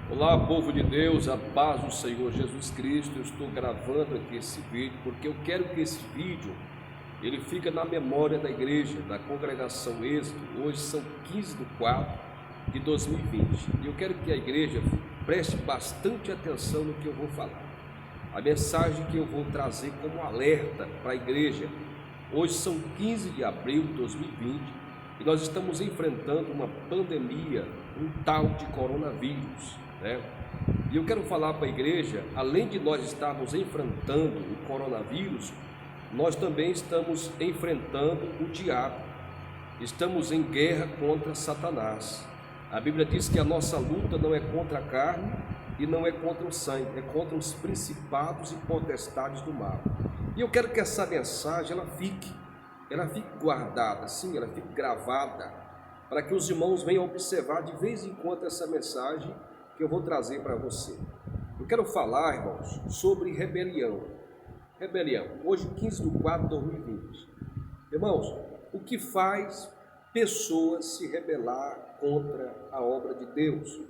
Olá, povo de Deus, a paz do Senhor Jesus Cristo. Eu estou gravando aqui esse vídeo porque eu quero que esse vídeo ele fique na memória da igreja, da congregação Êxodo. Hoje são 15 de 4 de 2020 e eu quero que a igreja preste bastante atenção no que eu vou falar. A mensagem que eu vou trazer como alerta para a igreja. Hoje são 15 de abril de 2020 e nós estamos enfrentando uma pandemia, um tal de coronavírus. E eu quero falar para a igreja, além de nós estarmos enfrentando o coronavírus, nós também estamos enfrentando o diabo, estamos em guerra contra Satanás. A Bíblia diz que a nossa luta não é contra a carne e não é contra o sangue, é contra os principados e potestades do mal. E eu quero que essa mensagem ela fique guardada, sim, ela fique gravada, para que os irmãos venham observar de vez em quando essa mensagem que eu vou trazer para você. Eu quero falar, irmãos, sobre rebelião. Hoje 15 de 4 de 2020. Irmãos, o que faz pessoas se rebelar contra a obra de Deus?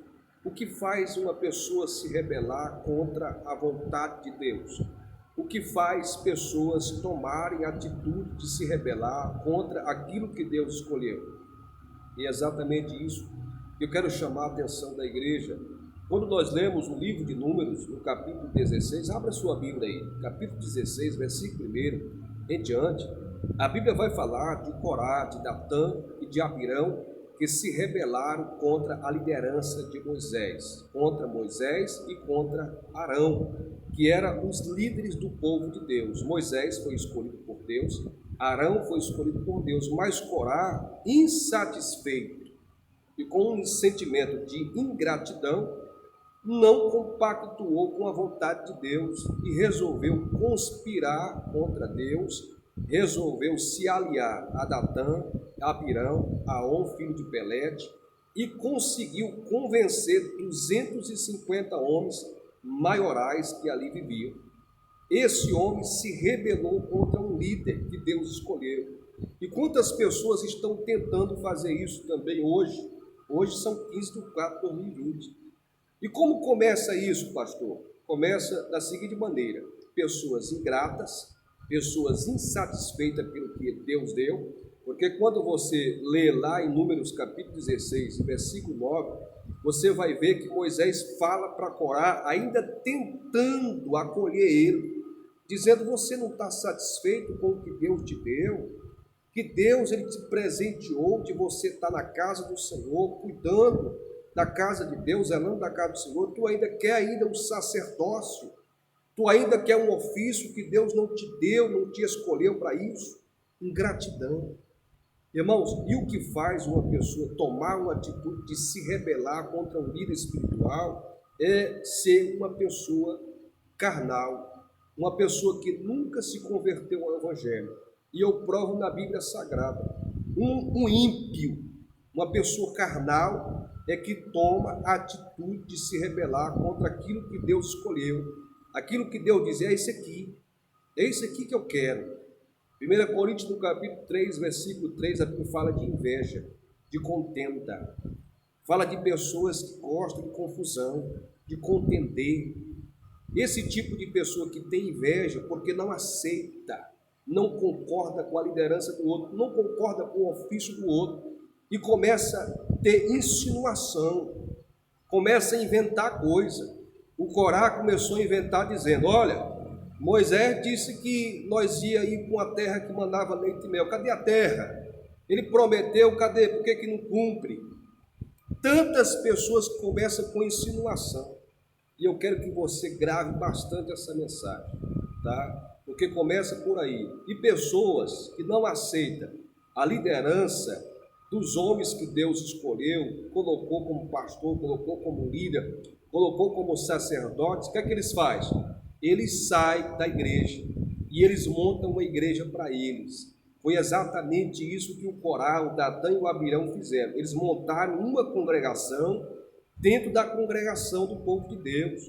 O que faz uma pessoa se rebelar contra a vontade de Deus? O que faz pessoas tomarem a atitude de se rebelar contra aquilo que Deus escolheu? E é exatamente isso que eu quero chamar a atenção da igreja. Quando nós lemos o livro de Números, no capítulo 16, abra sua Bíblia aí, capítulo 16, versículo 1 em diante, a Bíblia vai falar de Corá, de Datã e de Abirão, que se rebelaram contra a liderança de Moisés, contra Moisés e contra Arão, que eram os líderes do povo de Deus. Moisés foi escolhido por Deus, Arão foi escolhido por Deus, mas Corá, insatisfeito e com um sentimento de ingratidão, não compactuou com a vontade de Deus e resolveu conspirar contra Deus, resolveu se aliar a Datã, a Abirão, a On, filho de Pelete, e conseguiu convencer 250 homens maiorais que ali viviam. Esse homem se rebelou contra um líder que Deus escolheu. E quantas pessoas estão tentando fazer isso também hoje? Hoje são 15 de 4 de 2020. E como começa isso, pastor? Começa da seguinte maneira: pessoas ingratas, pessoas insatisfeitas pelo que Deus deu, porque quando você lê lá em Números capítulo 16, versículo 9, você vai ver que Moisés fala para Corá, ainda tentando acolher ele, dizendo: você não está satisfeito com o que Deus te deu? Que Deus ele te presenteou de você estar na casa do Senhor, cuidando da casa de Deus, zelando da casa do Senhor. Tu ainda quer um sacerdócio, tu ainda quer um ofício que Deus não te deu, não te escolheu para isso. Ingratidão. Irmãos, e o que faz uma pessoa tomar uma atitude de se rebelar contra um líder espiritual é ser uma pessoa carnal, uma pessoa que nunca se converteu ao Evangelho. E eu provo na Bíblia Sagrada, um ímpio, uma pessoa carnal, é que toma a atitude de se rebelar contra aquilo que Deus escolheu, aquilo que Deus diz: é isso aqui que eu quero. 1 Coríntios, no capítulo 3, versículo 3, a Bíblia fala de inveja, de contenda, fala de pessoas que gostam de confusão, de contender. Esse tipo de pessoa que tem inveja porque não aceita, não concorda com a liderança do outro, não concorda com o ofício do outro, e começa a ter insinuação, começa a inventar coisa. O Corá começou a inventar dizendo: olha, Moisés disse que nós ia ir para uma terra que mandava leite e mel. Cadê a terra? Ele prometeu, cadê? Por que não cumpre? Tantas pessoas que começam com insinuação. E eu quero que você grave bastante essa mensagem, tá? Porque começa por aí. E pessoas que não aceitam a liderança dos homens que Deus escolheu, colocou como pastor, colocou como líder, colocou como sacerdotes, o que é que eles fazem? Eles saem da igreja e eles montam uma igreja para eles. Foi exatamente isso que o Corá, o Datã e o Abirão fizeram. Eles montaram uma congregação dentro da congregação do povo de Deus.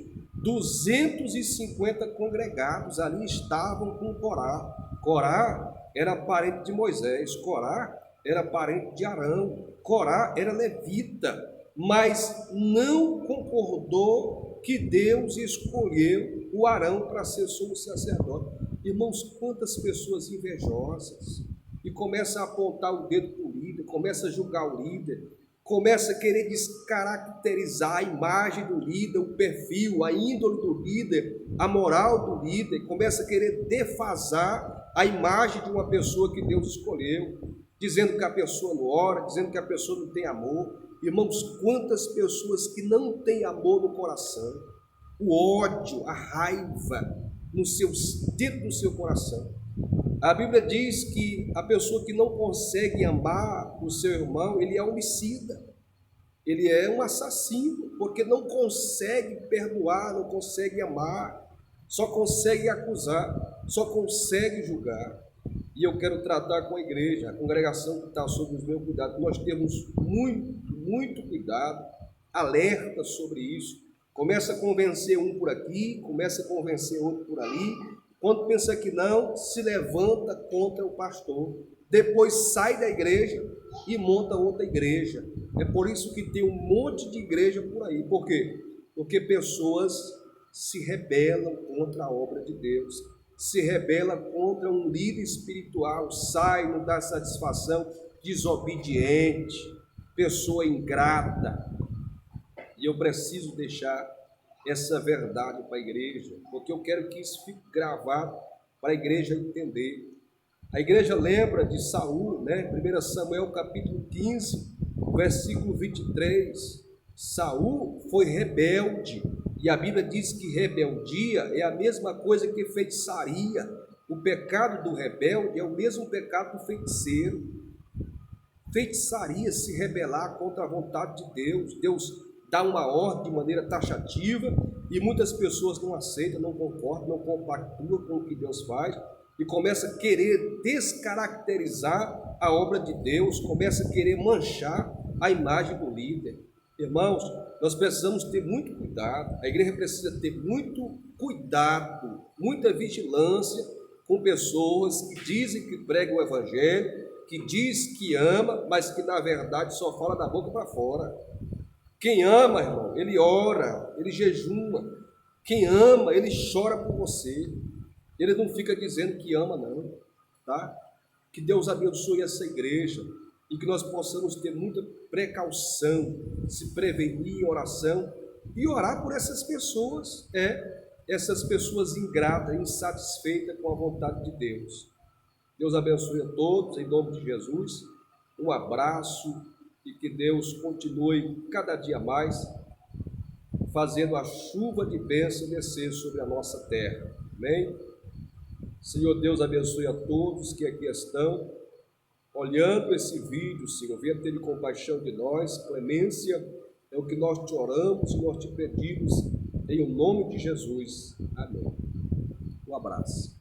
250 congregados ali estavam com Corá. Corá era parente de Moisés, Corá era parente de Arão, Corá era levita. mas não concordou que Deus escolheu o Arão para ser sumo sacerdote. Irmãos, quantas pessoas invejosas, e começa a apontar o dedo para o líder, começa a julgar o líder, começa a querer descaracterizar a imagem do líder, o perfil, a índole do líder, a moral do líder, começa a querer defasar a imagem de uma pessoa que Deus escolheu, dizendo que a pessoa não ora, dizendo que a pessoa não tem amor. Irmãos, quantas pessoas que não têm amor no coração, o ódio, a raiva dentro do seu coração. A Bíblia diz que a pessoa que não consegue amar o seu irmão, ele é homicida, ele é um assassino, porque não consegue perdoar, não consegue amar, só consegue acusar, só consegue julgar. E eu quero tratar com a igreja, a congregação que está sob os meus cuidados. Nós temos muito cuidado, alerta sobre isso. Começa a convencer um por aqui, começa a convencer outro por ali. Quando pensa que não, se levanta contra o pastor. Depois sai da igreja e monta outra igreja. É por isso que tem um monte de igreja por aí. Por quê? Porque pessoas se rebelam contra a obra de Deus, se rebela contra um líder espiritual, sai, não dá satisfação, desobediente, pessoa ingrata. E eu preciso deixar essa verdade para a igreja, porque eu quero que isso fique gravado para a igreja entender. A igreja lembra de Saul, né? 1 Samuel capítulo 15, versículo 23. Saul foi rebelde, e a Bíblia diz que rebeldia é a mesma coisa que feitiçaria. O pecado do rebelde é o mesmo pecado do feiticeiro. Feitiçaria, se rebelar contra a vontade de Deus. Deus dá uma ordem de maneira taxativa e muitas pessoas não aceitam, não concordam, não compactuam com o que Deus faz e começa a querer descaracterizar a obra de Deus, começa a querer manchar a imagem do líder. Irmãos, nós precisamos ter muito cuidado, a igreja precisa ter muito cuidado, muita vigilância com pessoas que dizem que pregam o evangelho, que diz que ama, mas que na verdade só fala da boca para fora. Quem ama, irmão, ele ora, ele jejuma. Quem ama, ele chora por você. Ele não fica dizendo que ama, não, tá? Que Deus abençoe essa igreja e que nós possamos ter muita precaução, se prevenir em oração e orar por essas pessoas, essas pessoas ingratas, insatisfeitas com a vontade de Deus. Deus abençoe a todos, em nome de Jesus. Um abraço e que Deus continue cada dia mais fazendo a chuva de bênção descer sobre a nossa terra. Amém? Senhor Deus, abençoe a todos que aqui estão olhando esse vídeo, Senhor. Venha ter compaixão de nós, clemência é o que nós te oramos e nós te pedimos em o nome de Jesus. Amém. Um abraço.